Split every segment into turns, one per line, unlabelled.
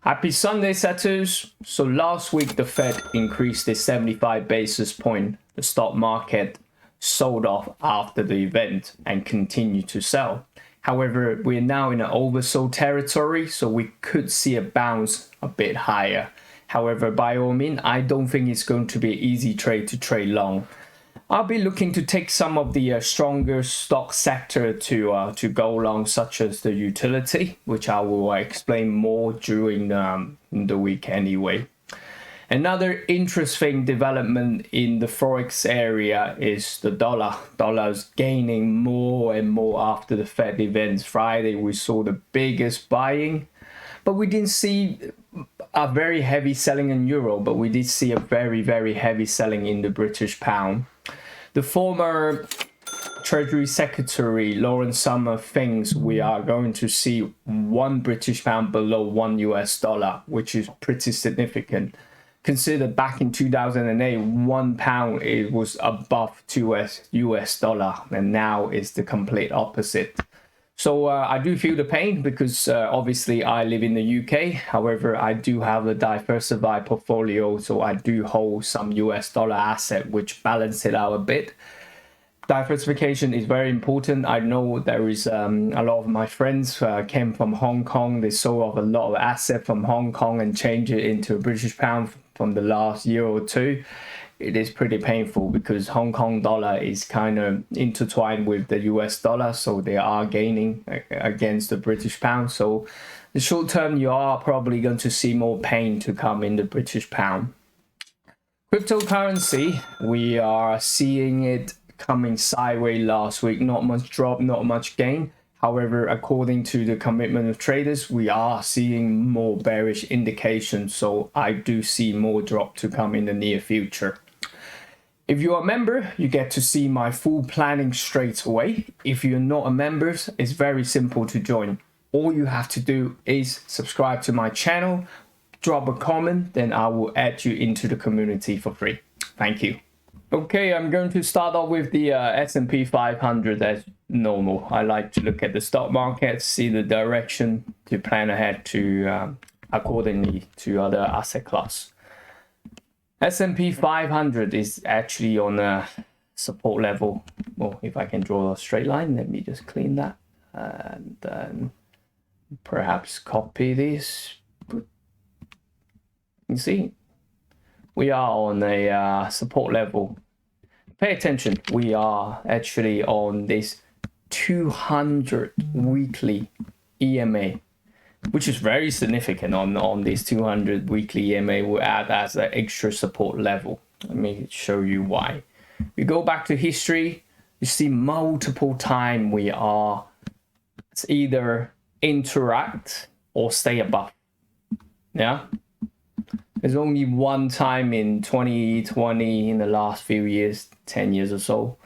Happy Sunday, setters. So last week, the Fed increased its 75 basis point. The stock market sold off after the event and continued to sell. However, we're now in an oversold territory, so we could see a bounce a bit higher. However, by all means, I don't think it's going to be an easy trade to trade long. I'll be looking to take some of the stronger stock sector to go long, such as the utility, which I will explain more during the week anyway. Another interesting development in the Forex area is the dollar. Dollar's gaining more and more after the Fed events. Friday, we saw the biggest buying, but we didn't see a very heavy selling in euro, but we did see a very, very heavy selling in the British pound. The former Treasury Secretary Lawrence Summers thinks we are going to see one British pound below $1 US, which is pretty significant. Consider back in 2008, £1 it was above $2 US, and now it's the complete opposite. So I do feel the pain because obviously I live in the UK. However, I do have a diversified portfolio, so I do hold some US dollar asset which balance it out a bit. Diversification is very important. I know there is a lot of my friends came from Hong Kong. They sold off a lot of asset from Hong Kong and changed it into a British pound from the last year or two. It is pretty painful because Hong Kong dollar is kind of intertwined with the US dollar, so they are gaining against the British pound. So the short term, you are probably going to see more pain to come in the British pound. Cryptocurrency, we are seeing it coming sideways last week. Not much drop, not much gain. However, according to the commitment of traders, we are seeing more bearish indications. So I do see more drop to come in the near future. If you're a member, you get to see my full planning straight away. If you're not a member, it's very simple to join. All you have to do is subscribe to my channel, drop a comment, then I will add you into the community for free. Thank you. Okay, I'm going to start off with the S&P 500 as normal. I like to look at the stock market, see the direction to plan ahead to accordingly to other asset class. S&P 500 is actually on a support level. Well, if I can draw a straight line, let me just clean that and then perhaps copy this. You see, we are on a support level. Pay attention, we are actually on this 200 weekly EMA, which is very significant. On this 200 weekly EMA will add as an extra support level. Let me show you why. We go back to history, you see multiple times we are either interact or stay above. Yeah. There's only one time in 2020, in the last few years, 10 years or so,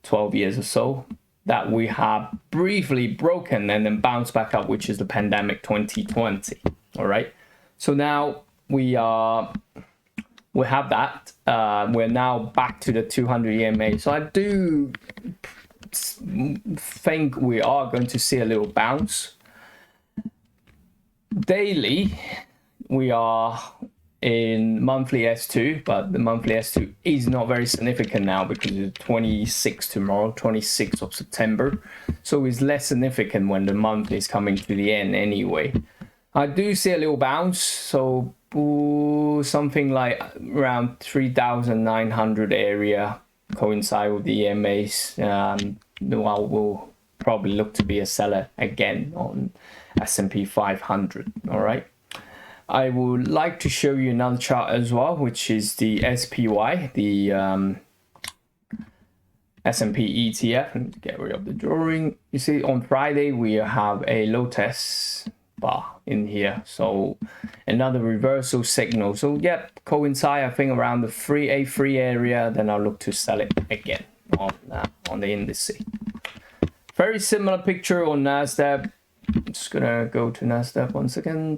12 years or so, that we have briefly broken and then bounced back up, which is the pandemic 2020. All right. So now we have that. We're now back to the 200 EMA. So I do think we are going to see a little bounce. Daily, we are in monthly S2, but the monthly S2 is not very significant now because it's 26 tomorrow, 26th of September. So it's less significant when the month is coming to the end anyway. I do see a little bounce, so something like around 3,900 area coincide with the EMAs. I will probably look to be a seller again on S&P 500, all right? I would like to show you another chart as well, which is the SPY, the S&P ETF. Let me get rid of the drawing. You see, on Friday, we have a low test bar in here. So another reversal signal. So yeah, coincide, I think, around the 3A3 area. Then I'll look to sell it again on the indices. Very similar picture on NASDAQ. I'm just gonna go to NASDAQ once again.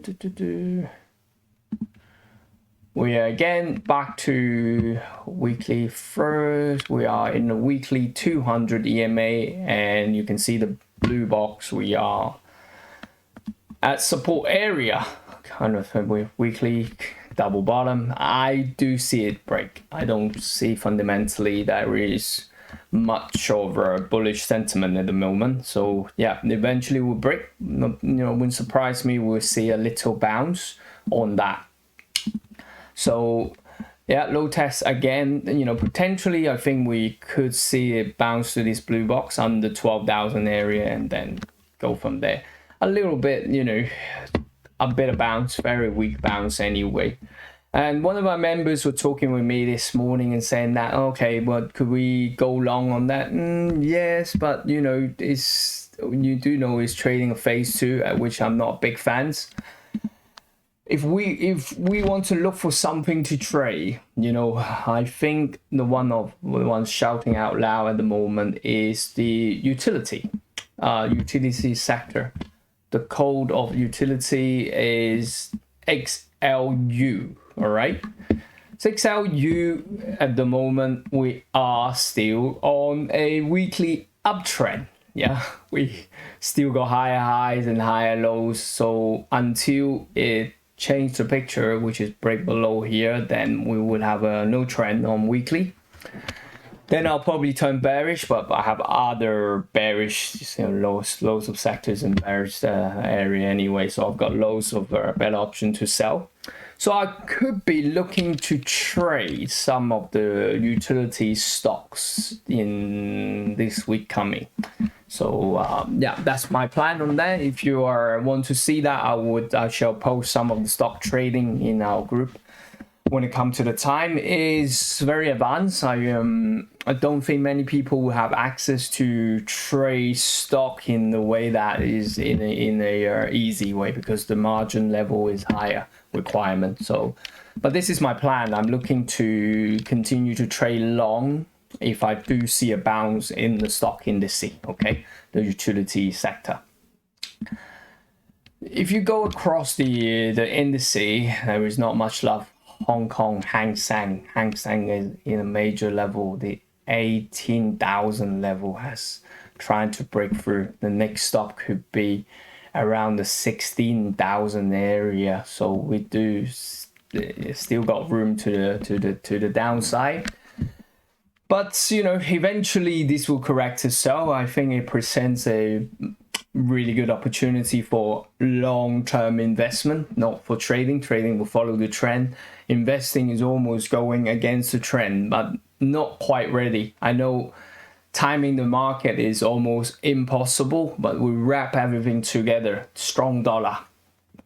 We are again back to weekly first. We are in the weekly 200 EMA, and you can see the blue box. We are at support area. kind of with weekly double bottom. I do see it break. I don't see fundamentally there is much of a bullish sentiment at the moment. So yeah, eventually we'll break. Wouldn't surprise me. We'll see a little bounce on that. So yeah, low test again. Potentially I think we could see it bounce to this blue box under 12,000 area and then go from there. A little bit, a bit of bounce, very weak bounce anyway. And one of my members were talking with me this morning and saying that, okay, well, could we go long on that? Yes, but you do know it's trading a phase 2, at which I'm not big fans. If we want to look for something to trade, I think the one shouting out loud at the moment is the utility sector. The code of utility is XLU. All right. 6LU at the moment, we are still on a weekly uptrend. Yeah, we still got higher highs and higher lows. So until it changes the picture, which is break below here, then we would have a no trend on weekly. Then I'll probably turn bearish, but I have other bearish, loads of sectors in bearish area anyway. So I've got loads of better option to sell. So I could be looking to trade some of the utility stocks in this week coming. So yeah, that's my plan on that. If you want to see that, I shall post some of the stock trading in our group. When it comes to the time, is very advanced. I don't think many people will have access to trade stock in the way that is in a easy way, because the margin level is higher requirement. So, but this is my plan. I'm looking to continue to trade long if I do see a bounce in the stock indices, okay, the utility sector. If you go across the indice, there is not much love. Hong Kong Hang Seng is in a major level. The 18,000 level has trying to break through. The next stop could be around the 16,000 area. So we do still got room to the downside. But eventually this will correct itself. I think it presents a really good opportunity for long-term investment, not for trading. Trading will follow the trend. Investing is almost going against the trend, but not quite ready. I know timing the market is almost impossible, but we wrap everything together. Strong dollar,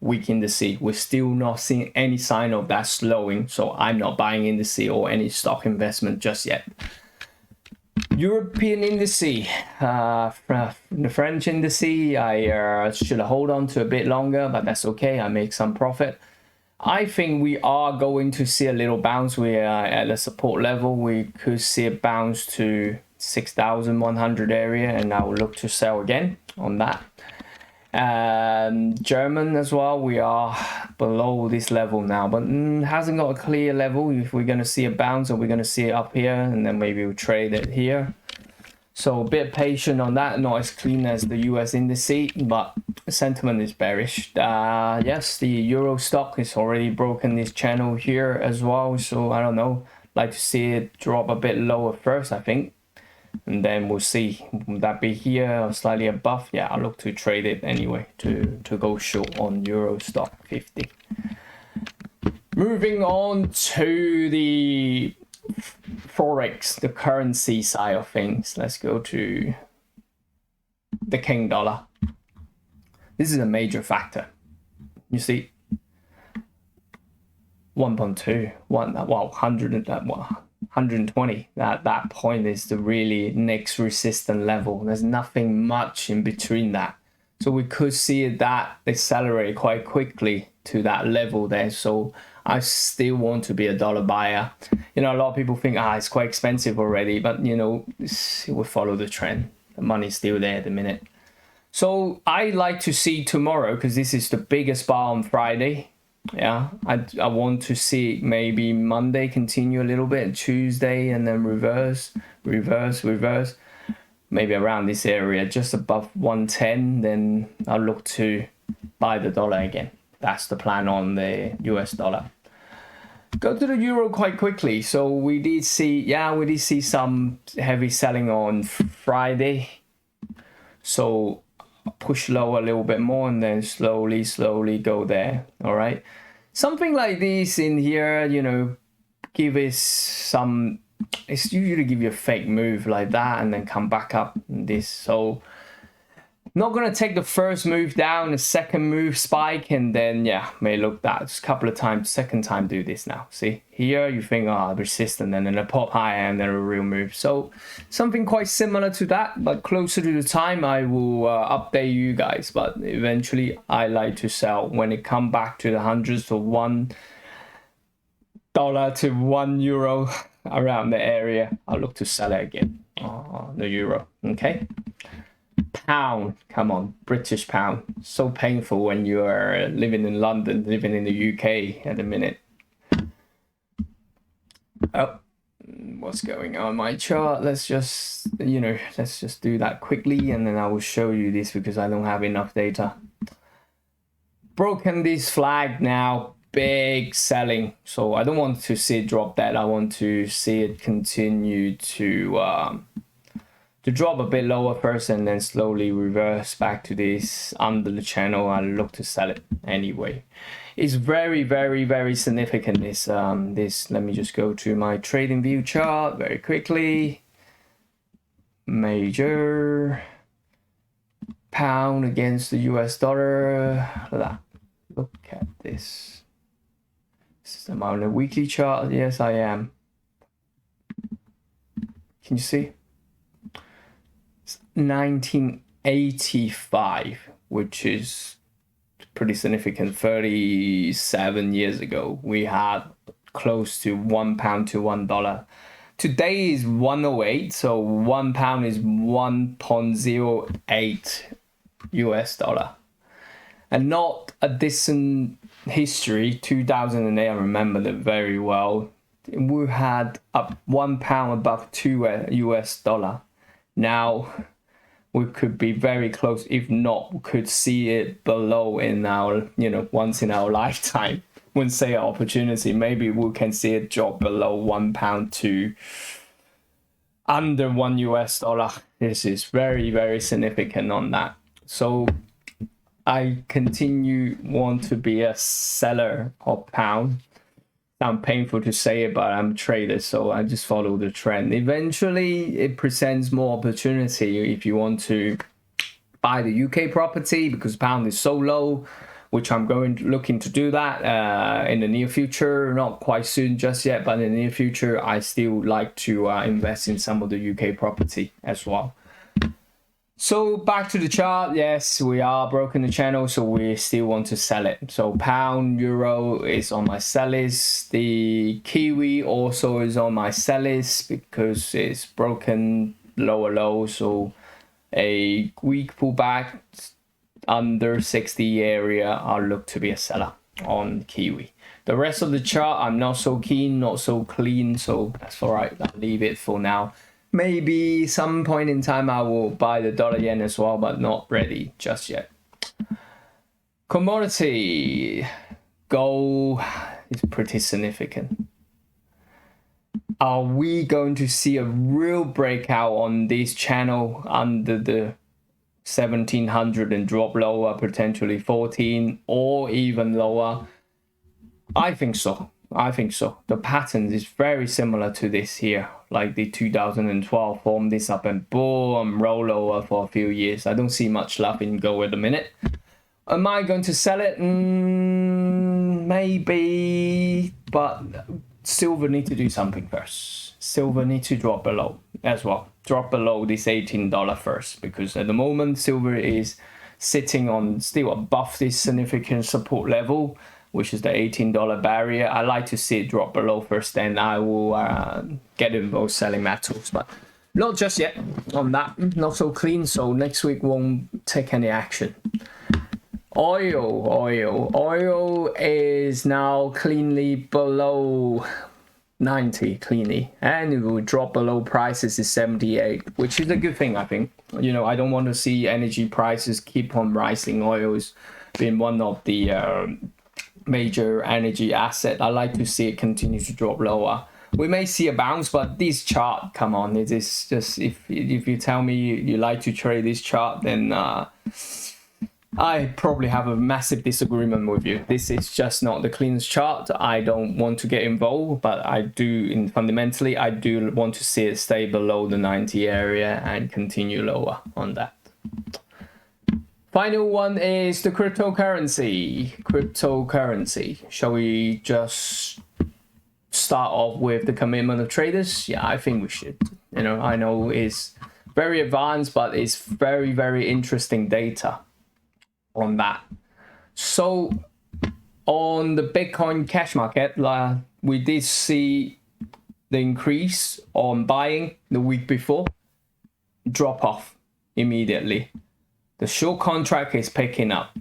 weak indice. We're still not seeing any sign of that slowing, so I'm not buying indice or any stock investment just yet. European indice, the French indice, I should hold on to a bit longer, but that's okay. I make some profit. I think we are going to see a little bounce. We are at a support level. We could see a bounce to 6,100 area, and I will look to sell again on that. German as well, we are below this level now, but hasn't got a clear level. If we're going to see a bounce, or we're going to see it up here, and then maybe we'll trade it here. So a bit patient on that. Not as clean as the US indice, but sentiment is bearish. Yes, the Euro stock is already broken this channel here as well. So I don't know, like to see it drop a bit lower first, I think. And then we'll see. Would that be here or slightly above? Yeah, I'll look to trade it anyway to go short on Euro stock 50. Moving on to the Forex, the currency side of things. Let's go to the King dollar. This is a major factor. You see, 1.2, 120. That point is the really next resistance level. There's nothing much in between that. So we could see that accelerate quite quickly to that level there. So I still want to be a dollar buyer. A lot of people think, it's quite expensive already, but it will follow the trend. The money's still there at the minute. So I like to see tomorrow, because this is the biggest bar on Friday. Yeah, I want to see maybe Monday continue a little bit, Tuesday, and then reverse, maybe around this area, just above 110. Then I'll look to buy the dollar again. that's the plan on the US dollar. Go to the euro quite quickly. So we did see some heavy selling on Friday. So push lower a little bit more and then slowly go there. All right. Something like this in here, you know, it's usually give you a fake move like that and then come back up this. So not going to take the first move down, the second move spike, and then, yeah, may look that just a couple of times, second time do this now. See, here you think, resistant, and then a pop higher and then a real move. So something quite similar to that, but closer to the time, I will update you guys. But eventually, I like to sell when it come back to the hundreds to $1 to €1 around the area. I'll look to sell it again. The euro, okay? Pound, come on, British pound. So painful when you are living in London, living in the UK at the minute. Oh, what's going on my chart? Let's just do that quickly and then I will show you this because I don't have enough data. Broken this flag now, big selling. So I don't want to see it drop that. I want to see it continue to drop a bit lower first and then slowly reverse back to this under the channel. I look to sell it anyway. It's very, very, very significant. This let me just go to my trading view chart very quickly. Major pound against the US dollar. Look at this. This is I'm on a weekly chart. Yes, I am. Can you see? 1985, which is pretty significant. 37 years ago, we had close to £1 to $1. Today is 108, so £1 is 1.08 US dollar, and not a decent history. 2008, I remember that very well. We had up £1 above 2 US dollar. Now we could be very close, if not, we could see it below in our, once in our lifetime. Wouldn't say an opportunity. Maybe we can see it drop below £1 to under 1 US dollar. This is very, very significant on that. So I want to be a seller of pound. Sounds painful to say it, but I'm a trader, so I just follow the trend. Eventually, it presents more opportunity if you want to buy the UK property because pound is so low, which I'm looking to do that in the near future. Not quite soon just yet, but in the near future, I still like to invest in some of the UK property as well. So back to the chart. Yes, we are broken the channel, so we still want to sell it. So pound, euro is on my sell list. The Kiwi also is on my sell list because it's broken lower low. So a weak pullback under 60 area, I'll look to be a seller on Kiwi. The rest of the chart, I'm not so keen, not so clean, so that's all right. I'll leave it for now. Maybe some point in time I will buy the dollar yen as well, but not ready just yet. Commodity, gold is pretty significant. Are we going to see a real breakout on this channel under the 1700 and drop lower, potentially 14 or even lower? I think so. The pattern is very similar to this here, like the 2012 form this up and boom, roll over for a few years. I don't see much love in gold at the minute. Am I going to sell it? Maybe, but silver need to do something first. Silver need to drop below as well. Drop below this $18 first, because at the moment silver is sitting on still above this significant support level, which is the $18 barrier. I like to see it drop below first, then I will get involved selling metals, but not just yet on that. Not so clean, so next week won't take any action. Oil is now cleanly below 90 cleanly, and it will drop below prices is 78, which is a good thing. I think, I don't want to see energy prices keep on rising. Oil is being one of the major energy asset, I like to see it continue to drop lower. We may see a bounce, but this chart, come on, it is just, if you tell me you like to trade this chart, then I probably have a massive disagreement with you. This is just not the cleanest chart. I don't want to get involved, but I do, fundamentally, I do want to see it stay below the 90 area and continue lower on that. Final one is the cryptocurrency. Shall we just start off with the commitment of traders? Yeah, I think we should. You know, I know it's very advanced, but it's very, very interesting data on that. So on the Bitcoin cash market, we did see the increase on buying the week before, drop off immediately. The short contract is picking up,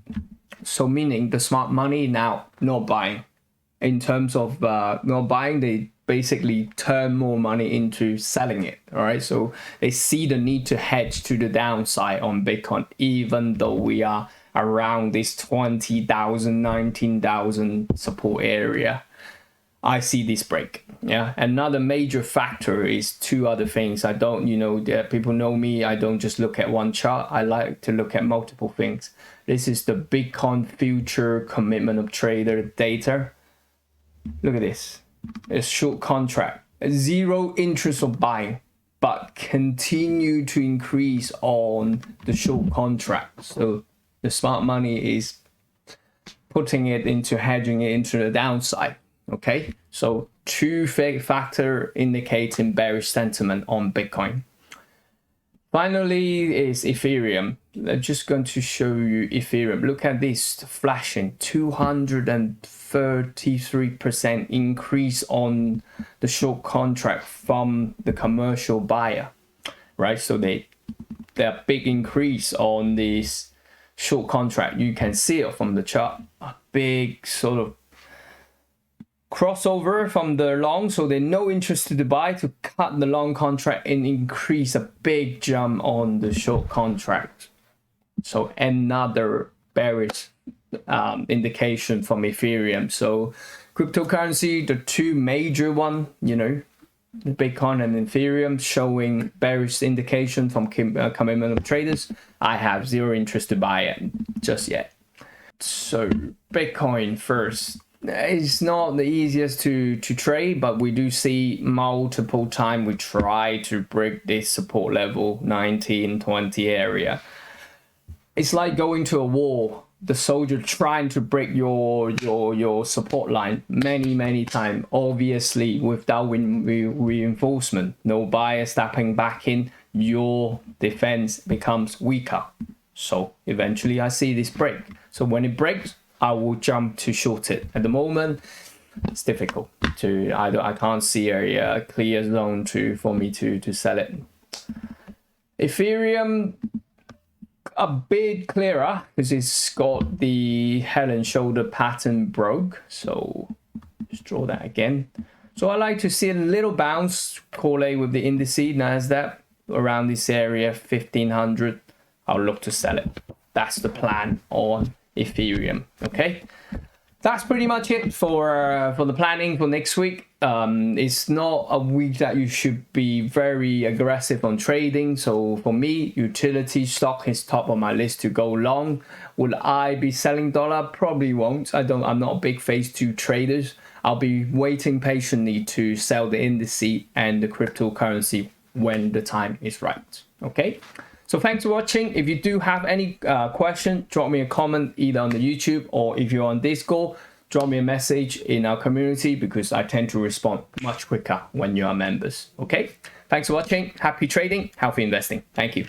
so meaning the smart money now not buying. In terms of not buying, they basically turn more money into selling it. All right, so they see the need to hedge to the downside on Bitcoin, even though we are around this 20,000, 19,000 support area. I see this break. Yeah, another major factor is two other things. I don't, you know, people know me, I don't just look at one chart. I like to look at multiple things. This is the Bitcoin future commitment of trader data. Look at this. A short contract, zero interest of buying, but continue to increase on the short contract. So the smart money is putting it into hedging it into the downside. Okay, so two factor indicating bearish sentiment on Bitcoin. Finally is Ethereum. I'm just going to show you Ethereum. Look at this, flashing 233% increase on the short contract from the commercial buyer, right? So there big increase on this short contract. You can see it from the chart, a big sort of crossover from the long, so they're no interest to buy to cut the long contract and increase a big jump on the short contract. So another bearish indication from Ethereum. So cryptocurrency, the two major one, you know, Bitcoin and Ethereum, showing bearish indication from commitment of traders. I have zero interest to buy it just yet. So Bitcoin first. It's not the easiest to trade, but we do see multiple times we try to break this support level 19, 20 area. It's like going to a war, the soldier trying to break your support line many times, obviously without reinforcement, no buyer stepping back in, your defense becomes weaker. So eventually I see this break. So when it breaks, I will jump to short it. At the moment, it's difficult to, I can't see a clear zone for me to sell it. Ethereum, a bit clearer because it's got the head and shoulder pattern broke. So just draw that again. So I like to see a little bounce correlate with the indices, NASDAQ, around this area, 1500. I'll look to sell it. That's the plan on Ethereum. Okay, that's pretty much it for the planning for next week. It's not a week that you should be very aggressive on trading. So for me, utility stock is top of my list to go long. Will I be selling dollar? Probably won't. I'm not a big phase 2 traders. I'll be waiting patiently to sell the indices and the cryptocurrency when the time is right. Okay. So thanks for watching. If you do have any question, drop me a comment either on the YouTube, or if you're on Discord, drop me a message in our community because I tend to respond much quicker when you are members. Okay. Thanks for watching. Happy trading, healthy investing. Thank you.